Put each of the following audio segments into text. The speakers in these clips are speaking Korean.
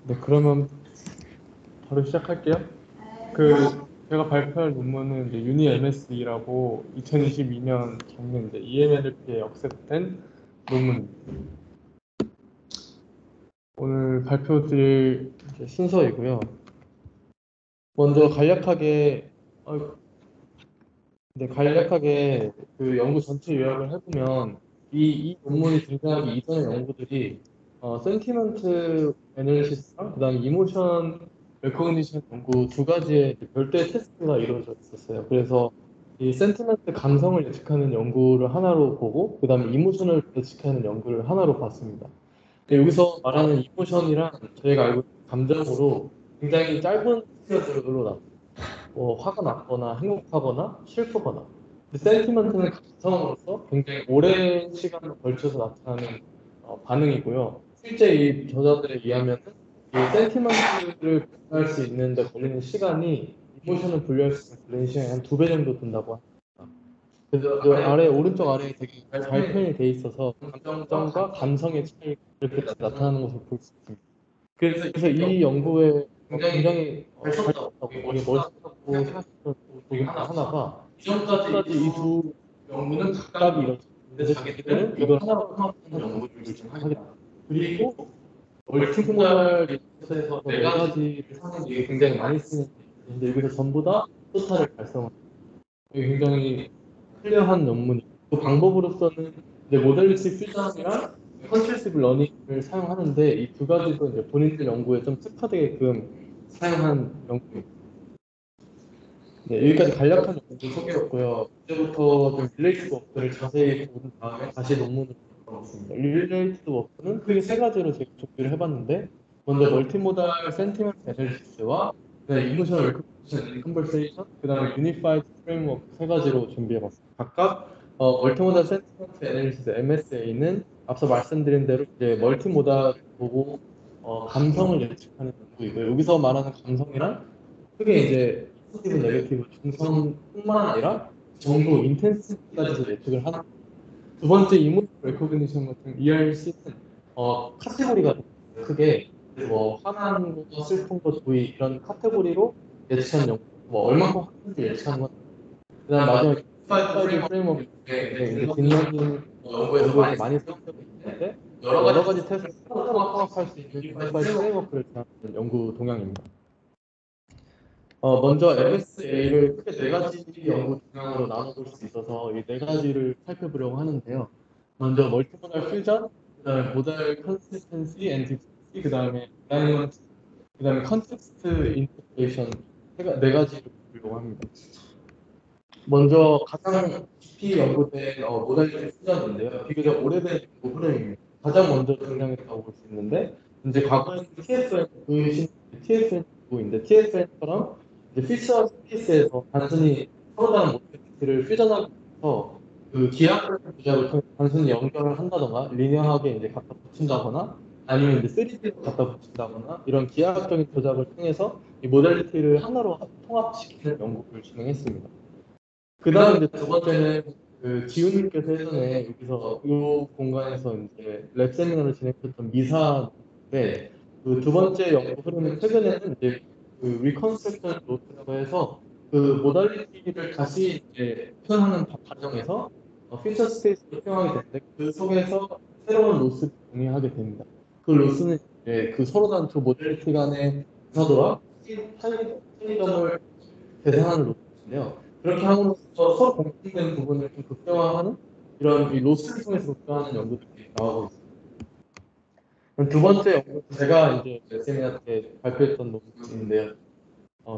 네, 그러면 바로 시작할게요. 그 제가 발표할 논문은 이제 유니 MSE라고 2022년 작년 이제 EMLP에 억셉된 논문입니다. 오늘 발표 드릴 이제 순서이고요. 먼저 간략하게 그 연구 전체 요약을 해보면 이 논문이 등장하기 이전의 연구들이 센티먼트 애널리시스랑 그다음에 이모션 레코그니션 연구 두 가지의 별도의 테스트가 이루어져 있었어요. 그래서 이 센티먼트 감성을 예측하는 연구를 하나로 보고 그다음에 이모션을 예측하는 연구를 하나로 봤습니다. 여기서 말하는 이모션이랑 저희가 알고 있는 감정으로 굉장히 짧은 피어드로 나눠요. 화가 났거나 행복하거나 슬프거나. 센티먼트는 감성으로서 굉장히 오랜 시간을 걸쳐서 나타나는 반응이고요. 실제 이 저자들에 의하면 이 센티먼트를 분류할 수 있는데 걸리는 시간이 이모션을 분류할 수 있는 걸리는 시간이 한 2배 정도 든다고 합니다. 그래서 그 오른쪽 아래에 되게 잘 표현이 돼 있어서 감정과 감성의 차이가 이렇게 나타나는 것을 볼 수 있습니다. 그래서 이 연구에 굉장히 잘 썼다고 되게 멋있다고 생각했던 부분 하나가 이전까지 이 두 연구는 각각 이렇게 자기들은 이걸 하나로 통합하는 연구를 진행하겠다. 그리고 멀티모달 리서치에서 네 가지를 사는 게 굉장히 많이 쓰는 근데 여기서 전부 다 토탈을 달성합니다. 이게 굉장히 클리어한 논문이고 그 방법으로서는 이제 모델리티 퓨전이랑 컨트리시브 러닝을 사용하는데 이 두 가지도 이제 본인들 연구에 좀 특화되게끔 사용한 연구입니다. 네, 여기까지 간략한 연구 소개였고요. 이제부터 좀 릴레이티드 워크를 자세히 본 다음에 다시 논문을 보겠습니다. 릴레이티드 워크는 크게 세 가지로 제가 준비를 해봤는데 먼저 멀티모달 센티먼트 애널리시스와 이모셔널 레코그니션 컨버세이션 그다음에 유니파이드 프레임워크 세 가지로 준비해봤습니다. 각각 멀티모달 센티먼트 애널리시스 MSA는 앞서 말씀드린 대로 이제 멀티모달 보고 감성을 예측하는 연구이고요. 여기서 말하는 감성이란 크게 이제 포지티브, 네게티브, 중성뿐만 아니라 정도, 인텐시티까지도 예측을 하는. 두 번째 이모션 레코그니션 같은 ERC는 카테고리가 크게 화난 거, 슬픈 거, 조이 이런 카테고리로 예측하는 연구, 얼마큼 하는지 예측하는 건. 그다음 마지막에 파이브 프레임워크인데 이제 딥러닝 연구에서 많이 사용되고 있는데 여러 가지 테스트를 하나로 통합할 수 있는 파이브 프레임워크를 제안하는 연구 동향입니다. 먼저 MSA를 크게 네 가지 연구 동향으로 나눠볼 수 있어서 이 네 가지를 살펴보려고 하는데요. 먼저 멀티모달 퓨전, 그다음에 모달 컨시스턴시 앤 디펜시, 그다음에 라이먼트, 그다음에 컨텍스트 인터프레이션 네 가지를 보려고 합니다. 먼저 가장 깊이 연구된 모달리티 퓨전인데요. 비교적 오래된 연구 흐름입니다. 가장 먼저 등장했다고 볼 수 있는데 이제 과거에는 TFN인데 TFN처럼 피처 스페이스에서 단순히 서로 다른 모델리티를 퓨전하기 위해서 그 기하학적 조작을 통해 단순히 연결을 한다거나 리니어하게 이제 갖다 붙인다거나 아니면 이제 3D로 갖다 붙인다거나 이런 기하학적인 조작을 통해서 이 모델리티를 하나로 통합시키는 연구를 진행했습니다. 그 다음에 이제 두 번째는 그 지훈님께서 예전에 여기서 이 공간에서 이제 랩 세미나를 진행했던 미사인데 그 두 번째 연구 흐름은 최근에는 이제 그 리컨스트럭션 노트라고 해서 그 모달리티를 다시 이제 표현하는 과정에서 피처 스페이스를 표현하게 되는데 그 속에서 새로운 로스를 정의하게 됩니다. 그 로스는 이제 그 서로 다른 두 모델리티 간의 사도와 차이점을 계산하는 로스인데요. 그렇게 함으로써 서로 공통된 부분을 좀 극대화하는 이런 이 로스를 통해서 극대화하는 연구들이 나오고 있습니다. 그럼 두 번째 연구 제가 이제 세미나 때 발표했던 논문인데요.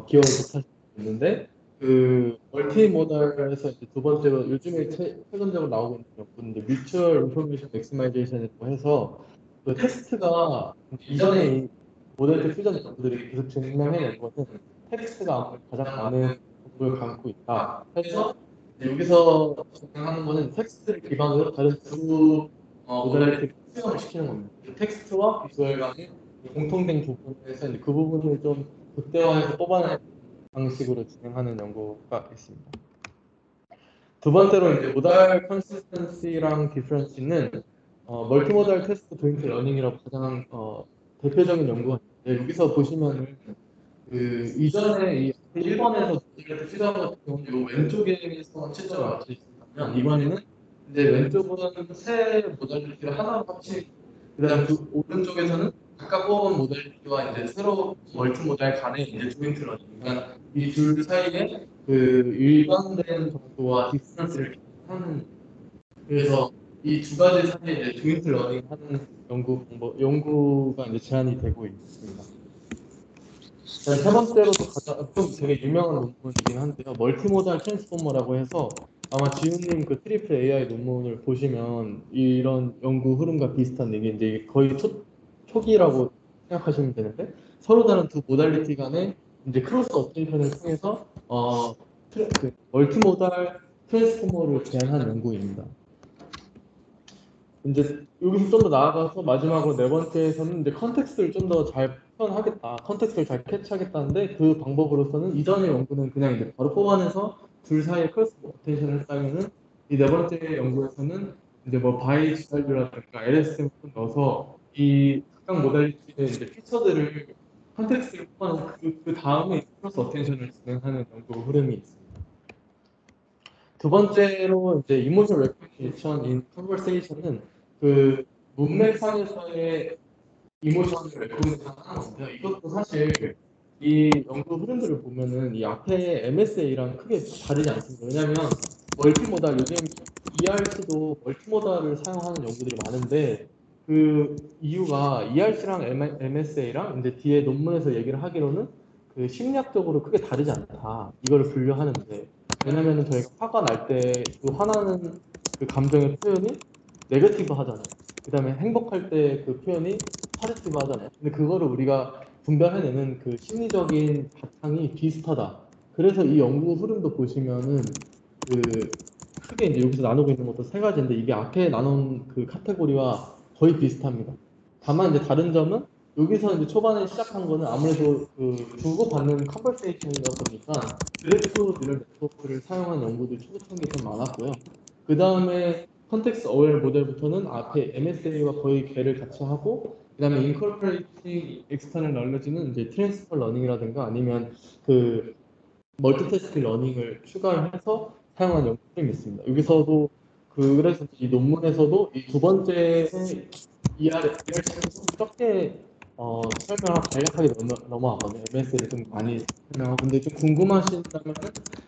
기억을 못하실 수 있는데 그 멀티모달에서 이제 두 번째로 요즘에 최근적으로 나오고 있는 연구인데 뮤추얼 인포메이션 맥시마이제이션이라고 해서 그 테스트가 이전에 이 모델 퓨전 연구들이 계속 증명해낸 것은 텍스트가 아무래도 가장 많은 부분을 담고 있다. 그래서 여기서 진행하는 거는 텍스트를 기반으로 다른 두 모델리티를 수정을 시키는 겁니다. 텍스트와 비주얼 간의 공통된 부분에서 이제 그 부분을 좀 극대화해서 뽑아내는 방식으로 진행하는 연구가 있습니다. 두 번째로 이제 모달 컨시스턴시랑 디퍼런시는 멀티모달 테스트 도인트 러닝이라고 가장 대표적인 연구가 있는데 여기서 보시면은 이전에 이 1번에서 시작 같은 경우는 이 왼쪽에서 채점을 맞춰 있었다면 이번에는 이제 왼쪽은 세 모델리티를 하나로 합치 그다음 오른쪽에서는 각각 뽑은 모델리티와 이제 새로 멀티 모델 간의 이제 조인트 러닝 그러니까 이 둘 사이에 일관된 정도와 디스턴스를 하는 그래서 이 두 가지 사이에 이제 조인트 러닝 하는 연구가 이제 제안이 되고 있습니다. 세 번째로도 가장 좀 되게 유명한 논문이긴 한데요. 멀티모달 트랜스포머라고 해서 아마 지훈님 그 트리플 AI 논문을 보시면 이런 연구 흐름과 비슷한 얘기 이제 거의 초기라고 생각하시면 되는데 서로 다른 두 모달리티 간의 이제 크로스 어테인션을 통해서 멀티모달 트랜스포머를 제안한 연구입니다. 이제 여기서 좀 더 나아가서 마지막으로 네 번째에서는 이제 컨텍스트를 좀 더 잘 표현하겠다, 컨텍스트를 잘 캐치하겠다는데 그 방법으로서는 이전의 연구는 그냥 이제 바로 뽑아내서 둘 사이에 크로스 어텐션을 했다면은 이 네 번째 연구에서는 이제 뭐 바이 지val류라든가 LSTM 넣어서 이 각각 모델리티의 이제 피처들을 컨텍스트를 뽑아내서 그 다음에 크로스 어텐션을 진행하는 연구 흐름이 있습니다. 두 번째로 이제 이모션 레코니션 인 컨버세이션은 그 문맥상에서의 이모션을 레코니션 하는 건데요. 이것도 사실 이 연구 흐름들을 보면은 이 앞에 MSA랑 크게 다르지 않습니다. 왜냐하면 멀티모달 요즘 ERC도 멀티모달을 사용하는 연구들이 많은데 그 이유가 ERC랑 MSA랑 이제 뒤에 논문에서 얘기를 하기로는 그 심리학적으로 크게 다르지 않다. 이거를 분류하는데 왜냐면은 저희가 화가 날 때 그 화나는 그 감정의 표현이 네거티브 하잖아요. 그 다음에 행복할 때 그 표현이 포지티브 하잖아요. 근데 그거를 우리가 분별해내는 그 심리적인 바탕이 비슷하다. 그래서 이 연구 흐름도 보시면은 그 크게 이제 여기서 나누고 있는 것도 세 가지인데 이게 앞에 나눈 그 카테고리와 거의 비슷합니다. 다만 이제 다른 점은 여기서 이제 초반에 시작한 거는 아무래도 그 주고받는 컨버세이션이다 보니까 그래프 이런 네트워크를 사용한 연구들이 초창기에 좀 많았고요. 그 다음에 컨텍스트 어웨어 모델부터는 앞에 MSA와 거의 궤를 같이 하고 그다음에 incorporating external knowledge는 이제 트랜스퍼 러닝이라든가 아니면 그 멀티태스킹 러닝을 추가해서 사용한 연구들이 있습니다. 여기서도 그래서 이 논문에서도 이 두 번째 ERC를 좀 적게 설명을 간략하게 넘어가거든요. MS를 좀 많이 설명하고 근데 좀 궁금하신다면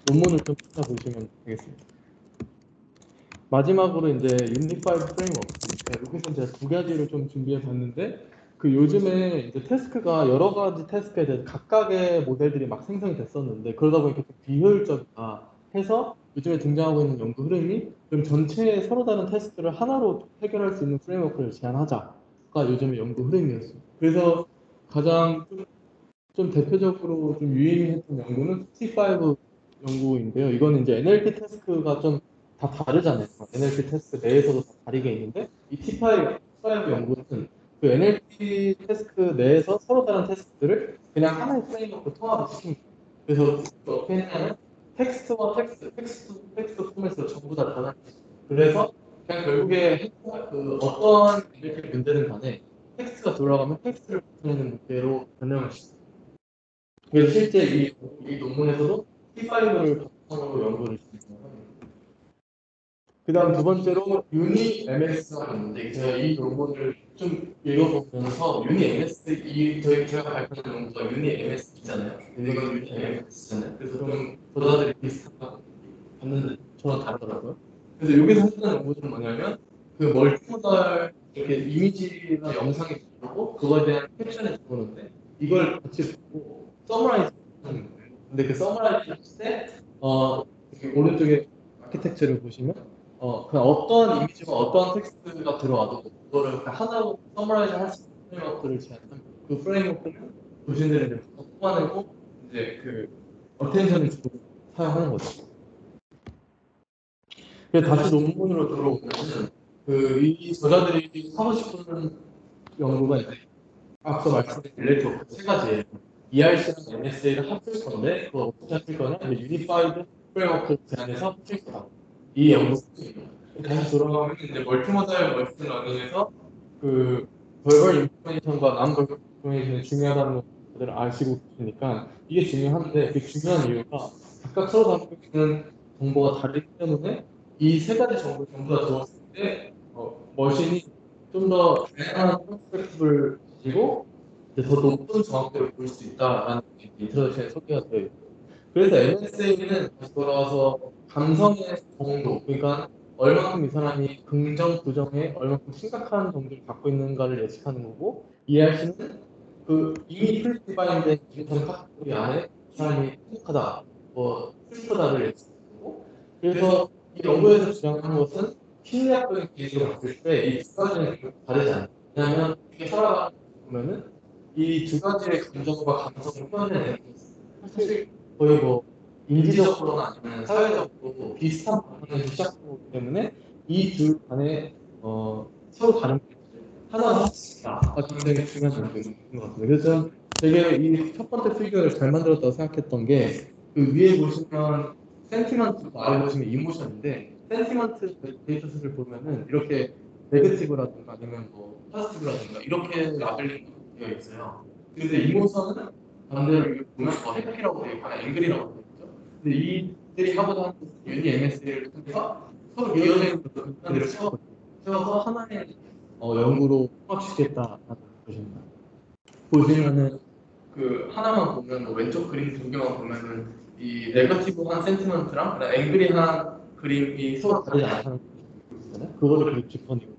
논문을 좀 찾아보시면 되겠습니다. 마지막으로 이제 유니파이드 프레임워크 여기서 제가 두 가지를 좀 준비해 봤는데 그 요즘에 이제 태스크가 여러 가지 태스크에 대해서 각각의 모델들이 막 생성이 됐었는데 그러다 보니까 좀 비효율적이다 해서 요즘에 등장하고 있는 연구 흐름이 좀 전체의 서로 다른 태스크를 하나로 해결할 수 있는 프레임워크를 제안하자가 요즘의 연구 흐름이었어요. 그래서 가장 좀 대표적으로 좀 유행했던 연구는 T5 연구인데요. 이거는 이제 NLP 태스크가 좀 다 다르잖아요. NLP 태스크 내에서도 다 다르게 있는데 이 T5 연구는 그 NLP 태스크 내에서 서로 다른 태스크들을 그냥 하나의 프레임워크 통합을 시킵니다. 그래서 어떻게 했냐면 텍스트와 텍스트 포맷으로 전부 다 전환해요. 그래서 그냥 결국에 어떤 NLP 문제는 간에 텍스트가 돌아가면 텍스트를 보내는 문제로 변형을 시켜요. 그래서 실제 이 논문에서도 T5를 바탕으로 연구를 진행합니다. 그 다음 두 번째로 유니 MS가 있는데 제가 이 논문을 좀 읽어보면서 유니 MS 제가 발표한 연구가 유니 MS잖아요. 이건 유니 MS잖아요. 그래서 좀 저자들이 비슷하다고 봤는데 저랑 다르더라고요. 그래서 여기서 했던 연구는 뭐냐면 그 멀티모달 이렇게 이미지나 영상이 들어오고 그거에 대한 캡션이 들어오는데 이걸 같이 보고 서머라이즈 하는 거예요. 근데 그 서머라이즈 했을 때 여기 오른쪽에 아키텍처를 보시면 그냥 어떠한 이미지와 어떠한 텍스트가 들어와도 그거를 그냥 하나로 서머라이즈 할 수 있는 프레임워크를 제안합니다. 그 프레임워크는 교신들이 이제 뽑아내고 이제 그 어텐션을 주고 사용하는 거죠. 그래서 다시 논문으로 들어오면은 이 저자들이 하고 싶은 연구가 이제 앞서 말씀드린 릴레이트 세 가지예요. ERC랑 MSA를 합칠 건데 그걸 어떻게 합칠 거냐? 유니파이드 프레임워크 제안해서 합칠 거다. 이 연구 다시 돌아가면 이제 멀티모달 머신 러닝에서 그 벌벌 인포메이션과 남벌벌 인포메이션이 중요하다는 것들을 아시고 계시니까 이게 중요한데 그 중요한 이유가 각각 서로 담고 있는 정보가 다르기 때문에 이 세 가지 정보를 전부 다 주었을 때 머신이 좀 더 다양한 퍼스펙티브를 가지고 이제 더 높은 정확도를 볼 수 있다라는 게 인트로덕션에 소개가 되어 있고 그래서 MSA는 다시 돌아와서 감성의 정도 그러니까 얼마큼 이 사람이 긍정, 부정에 얼마큼 심각한 정도를 갖고 있는가를 예측하는 거고 ERC는 그 이미 프리디파인된 인턴 카테고리 안에 이 사람이 행복하다, 뭐 슬프다를 예측하는 거고 그래서 이 연구에서 주장하는 것은 심리학적인 기술을 봤을 때 이 두 가지는 좀 다르지 않아요. 왜냐하면 이게 살아가는 보면은 이 두 가지의 감정과 감성을 표현해내는 게 사실 거의 뭐 인지적으로나 아니면 사회적으로 비슷한 방향에서 시작하기 때문에 이 둘 간에 서로 다른 하나가 합치다 굉장히 중요한 점인 것 같습니다. 그래서 저는 되게 이 첫 번째 피규어를 잘 만들었다고 생각했던 게 그 위에 보시면 센티먼트 아래 보시면 이모션인데 센티먼트 데이터셋을 보면은 이렇게 네거티브라든가 아니면 뭐 포지티브라든가 이렇게 라벨링 되어 있어요. 근데 이모션은 반대로 이렇게 보면 해피라고 되어 있거나 앵글이라고 되어 있죠. 근데 이들이 하고자 하는 것은 유니 MSA를 통해서 서로 이어져 있는 것들을 세워서 하나의 연구로 통합시키겠다라는 것입니다. 보시면은 그 하나만 보면 뭐 왼쪽 그림 두 개만 보면은 이 네거티브한 센티먼트랑 앵그리한 그림이 서로 다르지 않다는 걸 있잖아요. 그거를 그리고 짚어내고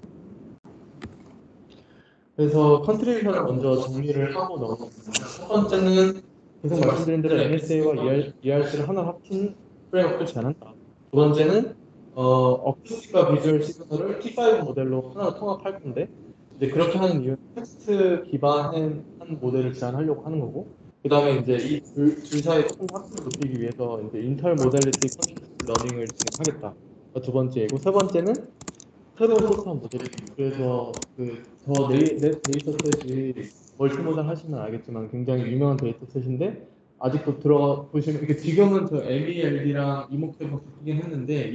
그래서 컨트리뷰션을 먼저 정리를 하고 넘어갑니다. 첫 번째는 계속 말씀드린 대로 MSA와 ERC를 하나 합친 프레임워크를 제안한다. 두 번째는 어쿠스틱과 비주얼 시그널을 T5 모델로 하나로 통합할 건데 이제 그렇게 하는 이유는 텍스트 기반한 모델을 제안하려고 하는 거고 그 다음에 이제 이 둘 사이의 소통 확률을 높이기 위해서 이제 인터 모델리티 컨티뉴스 러닝을 진행하겠다. 두 번째이고 세 번째는 새로운 소프트한 모델이 그래서 그더 데이터셋이 멀티모달 하시면 알겠지만 굉장히 유명한 데이터셋인데 아직도 들어가 보시면 이게 지금은 저 MELD랑 이목표가 바뀌긴 했는데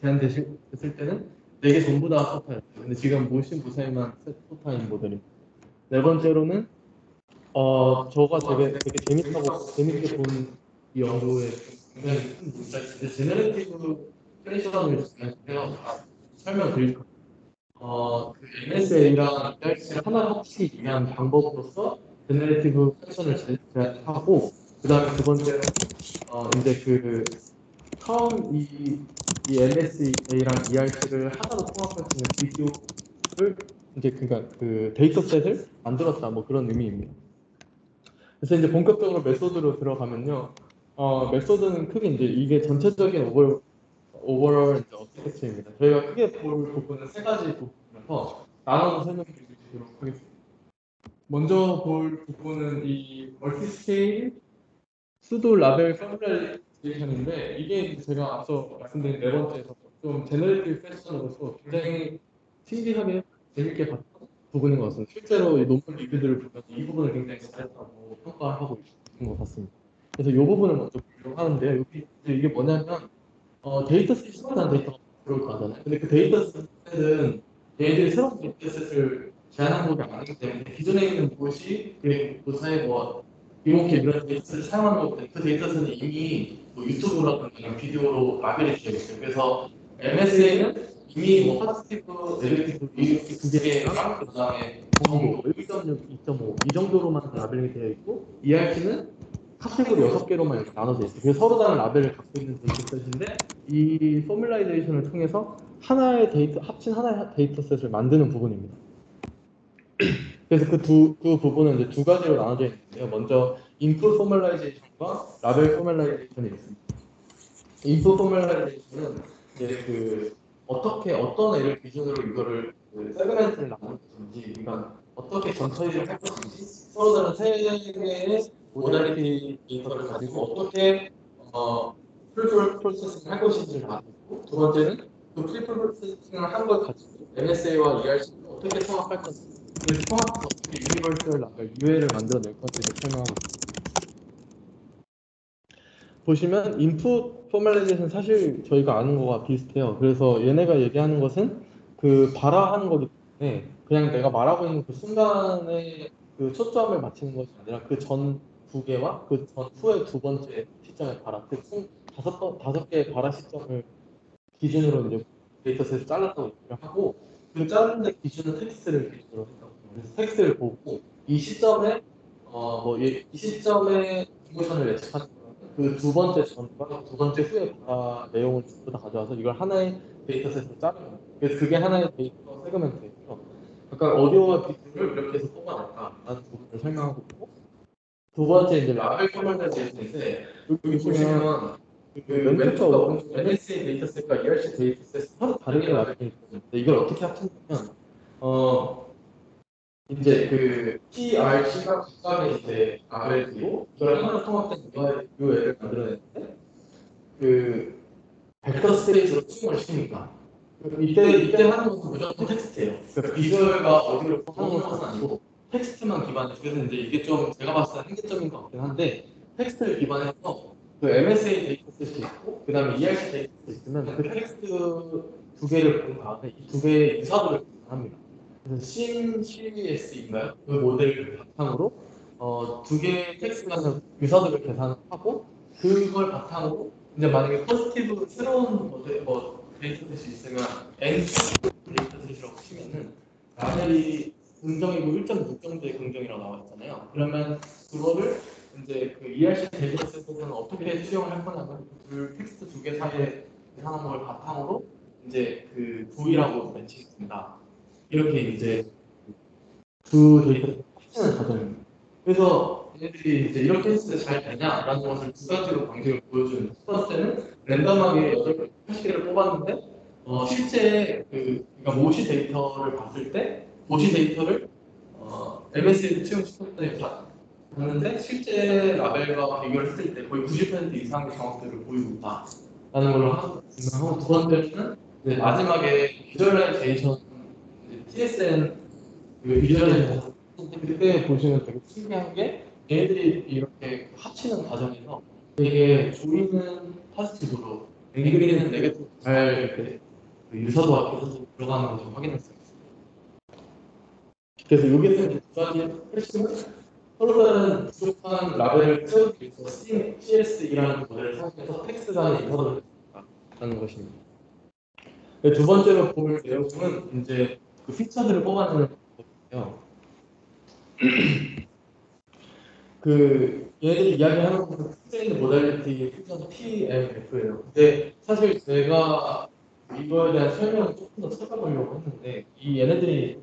제한됐을 때는 4개 전부 다 소타였어요. 근데 지금 모신 무사히만 소타인 모델입니다. 네 번째로는 저가 되게 재밌게 본 이 연구의 굉장히 큰 문제인데 제너레이티브 프레셔를 제가 설명드릴게요. 그 MSA랑 ERC를 하나로 합치기 위한 방법으로서 제너레이티브 패션을 제작하고 그 다음에 두 번째는 이제 처음 이 MSA랑 ERC를 하나로 통합할 수 있는 비교를 이제 그러니까 그 데이터셋을 만들었다 뭐 그런 의미입니다. 그래서 이제 본격적으로 메소드로 들어가면요. 메소드는 크게 이제 이게 전체적인 오버롤 어트랙션입니다. 저희가 크게 볼 부분은 세 가지 부분이라서 나눠서 설명드리도록 하겠습니다. 먼저 볼 부분은 이 멀티스케일 수도 라벨 포뮬레이션인데 이게 제가 앞서 말씀드린 네 번째에서 좀 제너레이티브 패션으로서 굉장히 신기하게 재밌게 봤던 부분인 것 같습니다. 실제로 이 논문 리뷰들을 보면 이 부분을 굉장히 잘했다고 평가하고 있는 것 같습니다. 그래서 이 부분을 먼저 보려고 하는데요. 여기 이게 뭐냐면 데이터셋이 수많은 데이터가 들어올 거 하잖아요. 근데 그 데이터셋은 얘들이 새로운 데이터셋을 제안한 것이 아니기 때문에 기존에 있는 곳이 그 사이에 뭐 이렇게 이런 데이터셋을 사용하는 거거든요. 그 데이터셋은 이미 뭐 유튜브라든가 비디오로 라벨이 되어 있어요. 그래서 MSA는 이미 뭐 포지티브, 네거티브 이렇게 두 개랑 그다음에 정도 1.6, 2.5 이 정도로만 라벨이 되어 있고 ERC는 카테고리 6개로만 이렇게 나눠져 있어요. 그래서 서로 다른 라벨을 갖고 있는 데이터셋인데 이 포뮬라이제이션을 통해서 합친 하나의 데이터셋을 만드는 부분입니다. 그래서 그 부분은 이제 두 가지로 나눠져 있는데요. 먼저 인풋 포뮬라이제이션과 라벨 포뮬라이제이션이 있습니다. 인풋 포뮬라이제이션은 이제 어떤 애를 기준으로 이거를 세그멘트를 나눌 것인지, 그러니까 어떻게 전처리를 할 것인지, 서로 다른 세 개의 모달리티 데이터를 가지고 어떻게 풀 프로세싱을 할 것인지를 나누고, 두 번째는 그 풀 프로세싱을 한 걸 가지고 MSA와 ERC를 어떻게 통합할 건지, 그래서 통합해서 어떻게 유니버설 라벨 UA를 만들어낼 건지를 설명하고 있습니다. 보시면 인풋 포멀라이제이션 사실 저희가 아는 거와 비슷해요. 그래서 얘네가 얘기하는 것은 그 발화하는 거기 때문에 그냥 내가 말하고 있는 그 순간에 그 초점을 맞추는 것이 아니라 그 전 두 개와 그 전 후의 두 번째 시점의 발화, 그총 다섯 개의 발화 시점을 기준으로 이제 데이터셋을 잘랐다고 얘기를 하고 그 자른 데 기준은 텍스트를 기준으로 했다고. 그래서 텍스트를 보고 이 시점에 이 시점에 이모션을 예측하는 그 두 번째 전과 두 번째 후의 발화 내용을 전부 다 가져와서 이걸 하나의 데이터셋으로 자르는 거예요. 그래서 그게 하나의 데이터 세그멘트예요. 아까 오디오와 비디오를 이렇게 해서 뽑아낼까라는 부분을 설명하고 있고 두 번째 이제 라벨 커널 데이터인데 여기 보시면 그 왼쪽과 오른쪽 MSA 데이터셋과 ERC 데이터셋이 서로 다르게 나뉘어 있는데 이걸 어떻게 합친다면 이제 그 PRC가 각각의 이제 라벨이고 이걸 하나로 통합된 URL을 만들어냈는데 그 벡터 스페이스로 수정을 시킵니다. 이때 하는 것은 무조건 텍스트예요. 그러니까 비주얼과 어디를 하는 것은 아니고 텍스트만 기반해서 그래서 이제 이게 좀 제가 봤을 때 한계점인 것 같긴 한데 텍스트를 기반해서 그 MSA 데이터셋이 있고 그다음에 ERC 데이터셋이 있으면 그 텍스트 두 개를 본 다음에 이 두 개의 유사도를 계산합니다. 그래서 CMCS인가요? 그 모델을 바탕으로 두 개의 텍스트 간의 유사도를 계산하고 그걸 바탕으로 이제 만약에 포지티브 새로운 모델 데이터셋이 있으면 N 데이터셋이라고 치면은 라벨이 긍정이고 1.6정도의 긍정이라고 나와 있잖아요. 그러면 그거를 이제 그 ERC 데이터셋에서는 어떻게 수정을 할 거냐면 그 텍스트 두 개 사이에 계산한 걸 바탕으로 이제 그 V라고 매치했습니다. 이렇게 이제 그 데이터를 합치는 과정입니다. 그래서 얘네들이 이제 이렇게 했을 때 잘 되냐라는 것을 두 가지로 방식을 보여주는 첫 번째는 랜덤하게 80개를 뽑았는데 실제 그러니까 모시 데이터를 봤을 때 모시 데이터를 MSA에 채용시켰더니 봤는데 실제 라벨과 비교를 했을 때 거의 90% 이상의 정확도를 보이고 있다라는 걸로 하고 두 번째는 이제 마지막에 비주얼라이제이션 TSN 비주얼라이제이션 그때 보시면 되게 신기한 게 얘들이 이렇게 합치는 과정에서 되게 조이는 포지티브로 앵그리는 네게티브 잘 이렇게 유사도와 계속 들어가는 것을 확인할 수 있습니다. 그래서 여기서 이제 두 가지 핵심은 서로 다른 부족한 라벨을 채우기 위해서 CSE라는 모델을 사용해서 텍스트 간의 유사도를 찾는 것입니다. 두 번째로 볼 내용은 이제 그 피처들을 뽑아내는 거예요. 그 얘네들이 이야기하는 것은 트레인 모달리티 퓨전 TMF예요. 근데 사실 제가 이거에 대한 설명을 조금 더 찾아보려고 했는데 이 얘네들이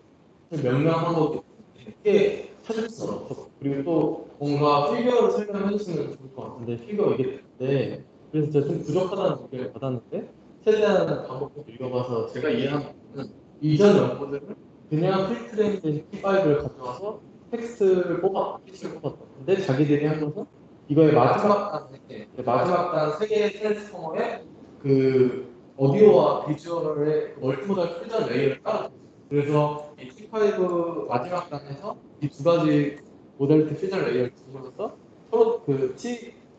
명명한 거기 때문에 이게 찾을 수는 없었고 그리고 또 뭔가 피규어를 설명해 주시면 좋을 것 같은데 피규어 얘기했는데 그래서 제가 좀 부족하다는 느낌을 받았는데 최대한 반복해서 읽어봐서 제가 이해한 부분은 이전 연구들은 그냥 프리트레인된 P5를 가져와서 텍스트를 피치를 뽑았다. 근데 자기들이 한 것은 이거의 마지막 단 세 개의 트랜스포머에 그 오디오와 비주얼의 멀티모달 퓨전 레이어를 깔아줬어요. 그래서 이 T5 마지막 단에서 이 두 가지 모델 퓨전 레이어를 주면서 서로 그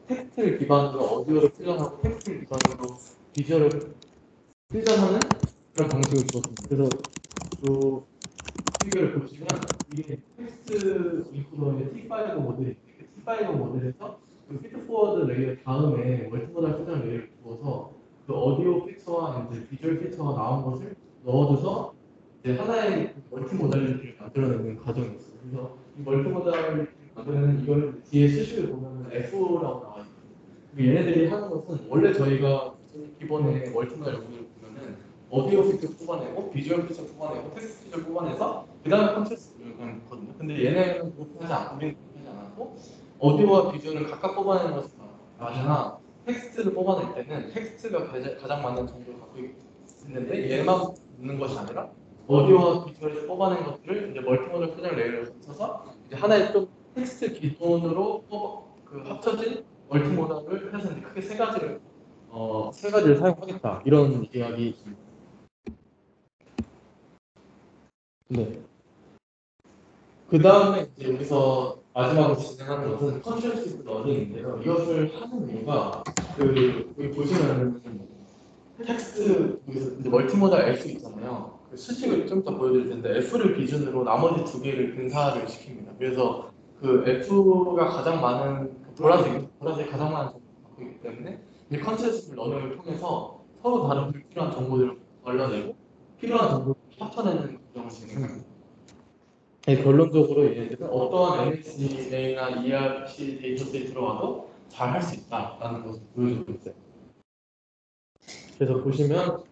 텍스트를 기반으로 오디오를 퓨전하고 텍스트를 기반으로 비주얼을 퓨전하는 그런 방식을 주었습니다. 그래서 그 피규어를 보시면 이게 텍스트 인프로의 T5 모델이 T5 모델에서 그 피드포워드 레이어 다음에 멀티모달 퓨전 레이어를 주어서 그 오디오 피처와 이제 비주얼 피처가 나온 것을 넣어줘서 이제 하나의 멀티모달리티를 만들어내는 과정이었어요. 그래서 이 멀티모달리티를 만드는 이걸 뒤에 수식을 보면 F라고 나와 있거든요. 얘네들이 하는 것은 원래 저희가 기본에 멀티모달 연구를 보면은 오디오 피처 뽑아내고 비주얼 피처 뽑아내고 텍스트 피처 뽑아내서 그 다음에 컨텐츠를 그냥 넣거든요. 근데 얘네는 그렇게 하지 않고 오디오와 비주얼을 각각 뽑아내는 것은 맞으나 텍스트를 뽑아낼 때는 텍스트가 가장 많은 정보를 갖고 있는데 얘만 넣는 것이 아니라 오디오와 비주얼을 뽑아낸 것들을 이제 멀티모달 표정 레이어를 거쳐서 이제 하나의 좀 텍스트 기본으로 합쳐진 멀티모달을 해서 이제 크게 세 가지를 사용하겠다 이런 이야기입니다. 네. 그 다음에 이제 여기서 마지막으로 진행하는 것은 컨트롤시브 러닝인데요. 이것을 하는 이유가 여기 보시면은 텍스트 여기서 이제 멀티모달 F 있잖아요. 그 수식을 좀 더 보여드릴 텐데 F를 기준으로 나머지 두 개를 분사를 시킵니다. 그래서 그 F가 가장 많은 보라색 가장 많은 정보를 갖고 있기 때문에 이 컨센서스 러닝을 통해서 서로 다른 불필요한 정보들을 걸러내고 필요한 정보를 합쳐내는 과정을 진행합니다. 네, 결론적으로 얘네들은 어떠한 MSA나 ERC 데이터셋이 들어와도 잘 할 수 있다라는 것을 보여주고 있어요. 그래서 보시면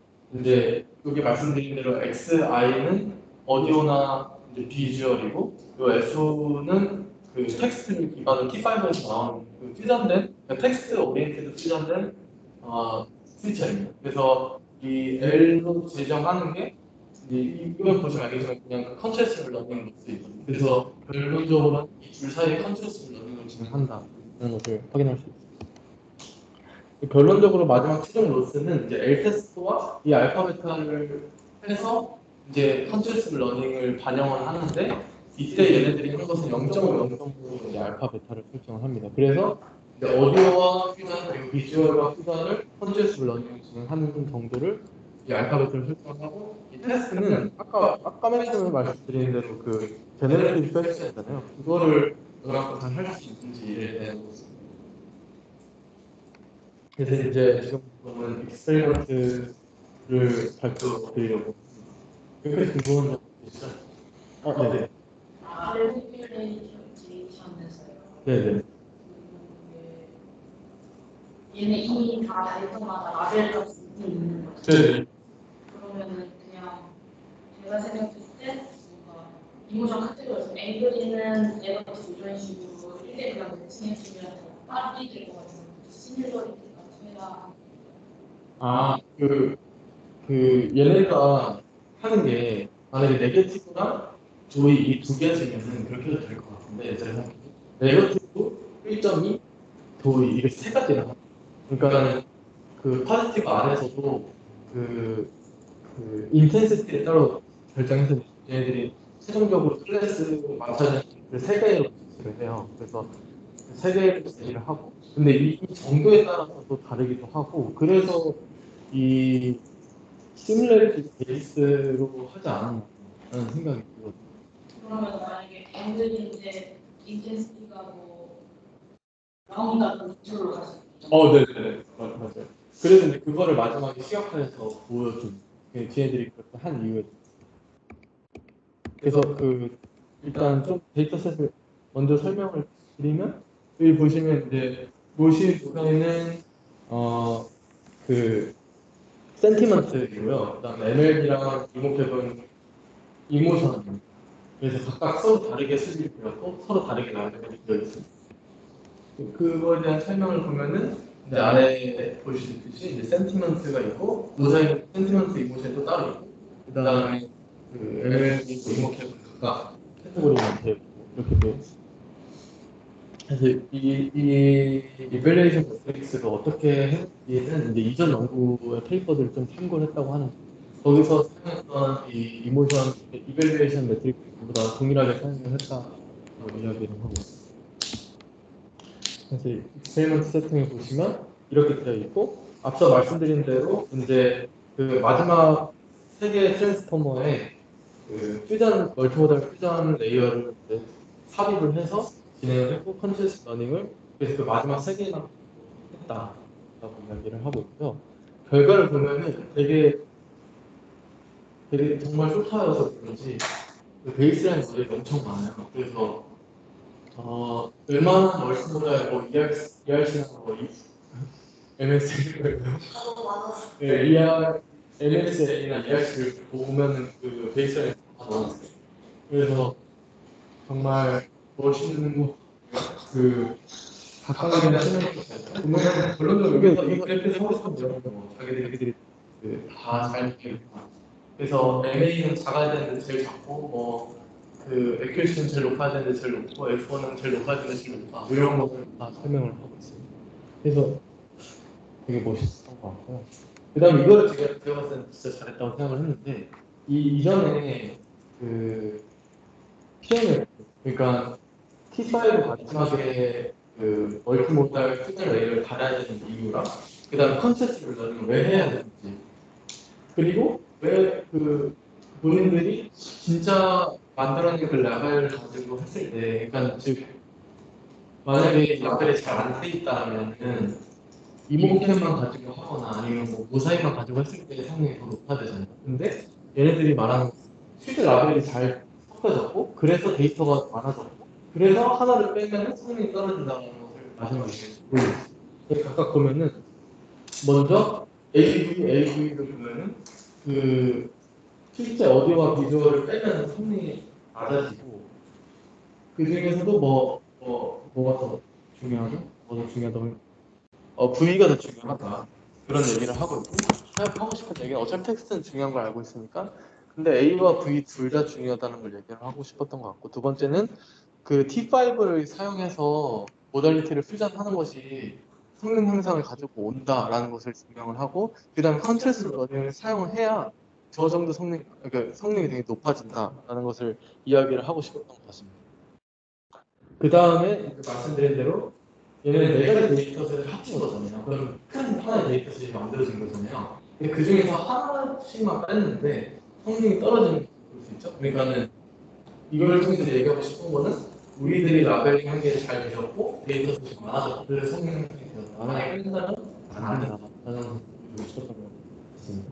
이제 여기 말씀드린 대로 XI는 오디오나 이제 비주얼이고 요 F는 그 텍스트를 기반으로 T5에서 나온 그 퓨전된 그러니까 텍스트 오리엔티드 퓨전된 피처입니다. 그래서 이 L로 제정하는 게 이걸 보시면 알겠지만 그냥 컨트레스를 러닝으로 쓰이거든요. 그래서 결론적으로 이 둘 사이에 컨트레스를 러닝으로 진행한다는 것을 확인할 수 있습니다. 결론적으로 마지막 최종 로스는 이제 L 테스트와 이 알파 베타를 해서 이제 컨트레스 러닝을 반영을 하는데 이때 얘네들이 한 것은 0.5 이제 알파 베타를 설정을 합니다. 그래서 이제 오디오와 퓨전 그리고 비주얼과 퓨전을 컨트레스 러닝을 진행하는 정도를 이 알파 베타를 설정하고 이 테스트는 아까 맨 처음에 말씀드린 대로 그 제너레이티브 퀘스천이잖아요. 그거를 얼마큼 잘 할 수 있는지에 대한 그래서 이제 지금 보는 익스페리먼트를 발표드리려고 여기까지 궁금한 점 있으시죠? 네네. 레고레이션에서요. 네네. 얘네 이미 다 데이터마다 라벨 값이 있는 거죠. 네네. 그러면은 그냥 제가 생각했을 때 뭔가 이모션 카테고리에서 앵글이는 네거티브 이런 식으로 1대 그냥 매칭해주면 더 빨리 될 것 같은 시뮬러리티 같은 회사. 얘네가 하는 게 만약에 네거티브랑 조이 이 두 개쯤이면 그렇게 해도 될 것 같은데 제가 생각해도 네거티브 1.2 조이 이게 세 가지나 그러니까 그 파지티브 안에서도 그 인텐시티를 따로 결정해서 얘네들이 최종적으로 클래스 맞춰진 그세 개로 배치를 해요. 그래서 세 개를 배치를 하고 근데 이 정도에 따라서 또 다르기도 하고 그래서 이 시뮬레이티브 베이스로 하지 않았나라는 생각이 들거든요. 그러면 만약에 앵글인데 인텐시티가 뭐 0이다 2로 갈수 있죠. 네네네. 맞아요. 그래서 이제 그거를 마지막에 시각화해서 보여준 걔네들이 그렇게 한 이유에 그래서 일단 좀 데이터셋을 먼저 설명을 드리면 여기 보시면 이제 모시부에는 그 센티먼트이고요. 그다음에 MLB랑 이모캡은 이모션. 그래서 각각 서로 다르게 수집이 되었고 서로 다르게 나열이 되어 있습니다. 그거에 대한 설명을 보면은 이제 아래 보시듯이 이제 센티먼트가 있고 그 사이에 센티먼트 이모션이 또 따로 있고 그다음에 그 MLB 이모캡은 각각 카테고리만 되어 있고 이렇게 되어 있습니다. 그래서 이 이밸류에이션 매트릭스를 어떻게 했는지는 이제 이전 연구의 페이퍼들을 좀 참고를 했다고 하는데 거기서 사용했던 이 이모션 이밸류에이션 매트릭스보다 동일하게 사용을 했다고 이야기를 하고 있습니다. 그래서 익스페리먼트 세팅을 보시면 이렇게 되어 있고 앞서 말씀드린 대로 이제 그 마지막 세 개의 트랜스포머에 그 퓨전 멀티모달 퓨전 레이어를 이제 삽입을 해서 진행을 했고 컨티뉴스 러닝을 그래서 그 마지막 세 개나 했다라고 이야기를 하고 있고요. 결과를 보면은 되게 정말 소타여서 그런지 그 베이스라인 모델이 엄청 많아요. 그래서 웬만한 멀티모달 뭐 ERC나 뭐 MSA를 MSA나 ERC를 보면은 그 베이스라인 다 나왔어요. 그래서 정말 멋있는 각각에 대한 설명이 보면 결론적으로 여기서 이 그래프에서 하고 싶은 내용은 자기들이 다잘 되겠다. 그래서 MA는 작아야 되는데 제일 작고 그 액큐레이시는 제일 높아야 되는데 제일 높고 F1은 제일 높아야 되는데 제일 높다. 이런 것을 다 설명을 하고 있습니다. 그래서 되게 멋있었던 것 같고요. 그다음에 이거를 제가 봤을 때 진짜 잘했다고 생각을 했는데 이전에 그 PML 그러니까 T5 마지막에 그 멀티모달 퓨전 레이어를 달아야 되는 이유랑 그 다음에 컨셉트 블러링을 왜 해야 되는지, 그리고 왜 그 본인들이 진짜 만들어낸 그 라벨을 가지고 했을 때, 그러니까 즉 만약에 라벨이 잘 안 돼 있다면은 이모캠만 가지고 하거나 아니면 뭐 무사히만 가지고 했을 때 성능이 더 높아지잖아요. 근데 얘네들이 말하는 실제 라벨이 잘 섞여졌고 그래서 데이터가 많아졌고 그래서 하나를 빼면 성능이 떨어진다는 것을 마지막에 보여요. 각각 보면은 먼저 AV를 보면은 그 실제 오디오와 비주얼을 빼면 성능이 낮아지고 그 중에서도 뭐가 더 중요하죠? 뭐가 더 중요하다고 V가 더 중요하다. 그런 얘기를 하고 있고, 하고 싶은 얘기는 어차피 텍스트는 중요한 걸 알고 있으니까. 근데 A와 V 둘 다 중요하다는 걸 얘기를 하고 싶었던 것 같고, 두 번째는 그 T5를 사용해서 모달리티를 퓨전하는 것이 성능 향상을 가지고 온다라는 것을 증명을 하고, 그 다음에 컨트레스트 러닝을 사용을 해야 저 정도 그러니까 성능이 되게 높아진다라는 것을 이야기를 하고 싶었던 것 같습니다. 그 다음에 말씀드린 대로 얘는 네 가지 데이터셋을 합친 거잖아요. 그럼 큰 하나의 데이터셋이 만들어진 거잖아요. 근데 그 중에서 하나씩만 뺐는데 성능이 떨어지는 걸 볼 수 있죠. 그러니까는 이걸 통해서 얘기하고 싶은 거는 우리들이 라벨링 한 게 잘 되었고 데이터셋이 많아졌고 그래서 성능이 되었다. 만약에 뺀다면 안 된다라는 걸 보여주고 싶었던 것 같습니다.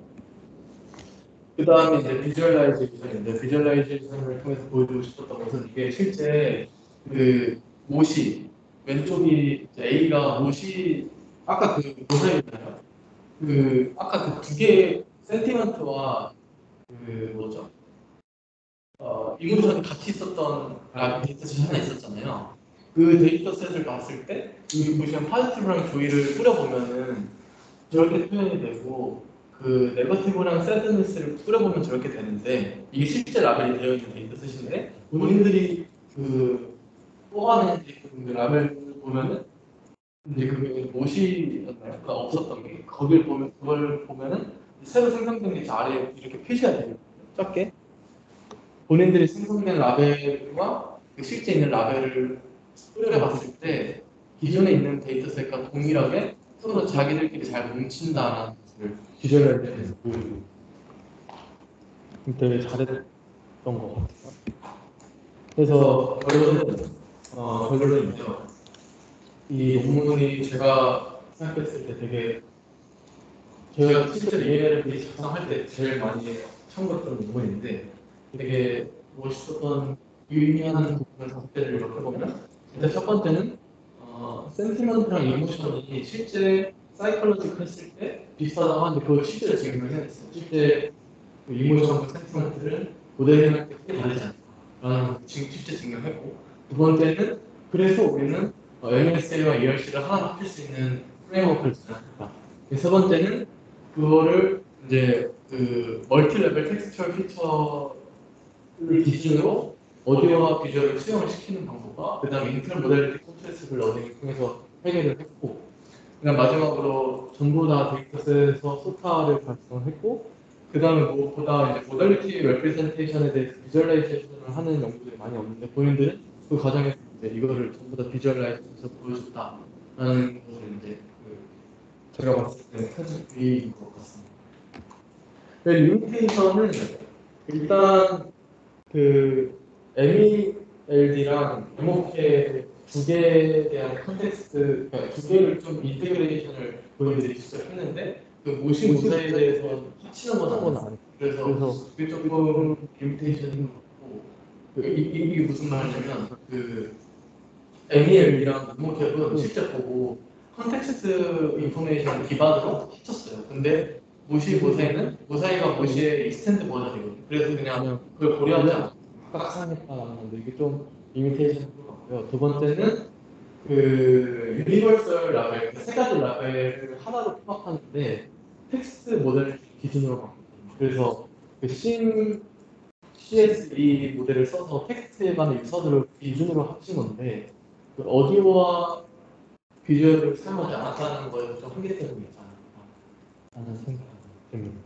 그 다음에 이제 비주얼라이제이션인데 비주얼라이제이션을 통해서 보여주고 싶었던 것은 이게 실제 그 못이 왼쪽이 이제 A가 못이 아까 그 모사이크잖아요. 그 아까 그 두 개의 센티먼트와 그 뭐죠? 이모션이 같이 있었던 데이터셋이 하나 있었잖아요. 그 데이터셋을 봤을 때 여기 보시면 파지티브랑 조이를 뿌려보면은 저렇게 표현이 되고 그 네거티브랑 새드니스를 뿌려보면 저렇게 되는데 이게 실제 라벨이 되어 있는 데이터셋인데 본인들이 그 뽑아낸 그 라벨 보면은 이제 그게 못이었나요? 그러니까 없었던 게 거기를 보면 그걸 보면은 새로 생성된 게 아래에 이렇게 표시가 되거든요. 적게 본인들이 생성된 라벨과 그 실제 있는 라벨을 뿌려봤을 때 기존에 있는 데이터셋과 동일하게 서로 자기들끼리 잘 뭉친다는 것을 비주얼라이제이션에서 보여주고 되게 잘했던 것 같아요. 그래서 결론은요. 이 논문이 제가 생각했을 때 되게 제가 실제로 ENLP 작성할 때 제일 많이 참고했던 논문인데 되게 멋있었던 유의미한 부분을 다섯 개를 이렇게 보면 일단 첫 번째는 센티먼트랑 이모션이 실제 사이클로직 했을 때 비슷하다고 하는데 그걸 실제로 증명해냈어요. 실제 그 이모션과 센티먼트를 모델링할 때 크게 다르지 않다라는 실제 증명했고 두 번째는 그래서 우리는 MSA와 ERC를 하나로 합칠 수 있는 프레임워크를 제작했다. 세 번째는 그거를 이제 그 멀티 레벨 텍스처럴 피처를 기준으로 오디오와 비주얼을 수용을 시키는 방법과 그 다음에 인터널 모델리티 콘트레스트 러닝을 통해서 해결을 했고 그다음 마지막으로 전부 다 데이터셋에서 소타를 발송했고 그 다음에 무엇보다 이제 모델리티 레프레젠테이션에 대해서 비주얼라이제이션을 하는 연구들이 많이 없는데 본인들은 그 과정에서 이제 이거를 전부 다 비주얼라이제이션에서 보여줬다라는 것을 이제 제가 봤을 때는 큰 의의인 것 같습니다. 리미테이션은 일단 그 MELD랑 MOK 두 개에 대한 컨텍스트, 그러니까 두 개를 좀 인테그레이션을 본인들이 직접 했는데 그 모시 모사에 대해서 합치는 건 아니에요. 그래서 그게 조금 리미테이션인 것 같고 이게 무슨 말이냐면 그 MELD랑 MOK은 실제 보고 컨텍스트 인포메이션 기반으로 합쳤어요. 근데 모시 모사이는 모사이가 모시의 익스텐드 버전이거든요. 그래서 그냥 그걸 고려하지 않고 각각 사용했다라는 건데 이게 좀 리미테이션인 것 같고요. 두 번째는 그 유니버설 라벨, 그 세 가지 라벨을 하나로 통합하는데 텍스트 모델을 기준으로 바꿨거든요. 그래서 그 CSV 모델을 써서 텍스트에 관한 유서들을 기준으로 합친 건데 그 어디오와 비주얼을 사용하지 않았다는 거에서 좀 한계점이 있지 않을까 하는 생각이 듭니다.